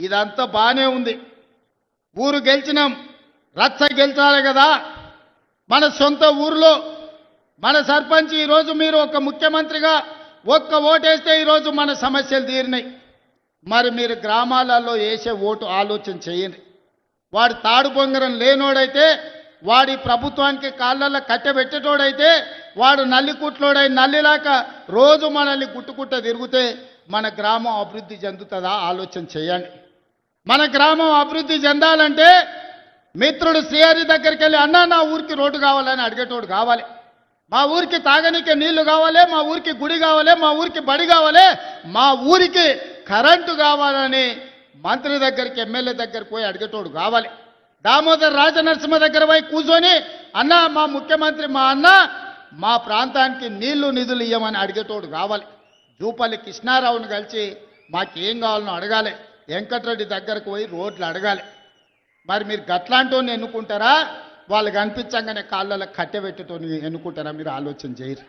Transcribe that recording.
ఇదంతా బానే ఉంది. ఊరు గెలిచినాం, రచ్చ గెలిచాలి కదా. మన సొంత ఊరిలో మన సర్పంచ్ ఈరోజు మీరు ఒక ముఖ్యమంత్రిగా ఒక్క ఓటేస్తే ఈరోజు మన సమస్యలు తీరినాయి. మరి మీరు గ్రామాలలో వేసే ఓటు ఆలోచన చేయండి. వాడు తాడు బొంగరం లేనోడైతే, వాడి ప్రభుత్వానికి కాళ్ళల్లో కట్టెబెట్టేటోడైతే, వాడు నల్లికుట్లోడై నల్లిలాక రోజు మనల్ని గుట్టుకుట్ట తిరిగితే మన గ్రామం అభివృద్ధి చెందుతుందా ఆలోచన చేయండి. మన గ్రామం అభివృద్ధి చెందాలంటే మిత్రుడు శ్రీహరి దగ్గరికి వెళ్ళి అన్నా నా ఊరికి రోడ్డు కావాలని అడిగేటోడు కావాలి, మా ఊరికి తాగనీకే నీళ్లు కావాలి, మా ఊరికి గుడి కావాలి, మా ఊరికి బడి కావాలి, మా ఊరికి కరెంటు కావాలని మంత్రి దగ్గరికి ఎమ్మెల్యే దగ్గరికి పోయి అడిగేటోడు కావాలి. దామోదర్ రాజనరసింహ దగ్గర పోయి కూర్చొని అన్న మా ముఖ్యమంత్రి మా అన్న మా ప్రాంతానికి నీళ్లు నిధులు ఇవ్వమని అడిగేటోడు కావాలి. జూపల్లి కృష్ణారావును కలిసి మాకేం కావాలనో అడగాలి, వెంకటరెడ్డి దగ్గరకు పోయి రోడ్లు అడగాలి. మరి మీరు గట్లాంటోని ఎన్నుకుంటారా, వాళ్ళు కనిపించగానే కాళ్ళలో కట్టెబెట్టేటోని ఎన్నుకుంటారా? మీరు ఆలోచన చేయరు.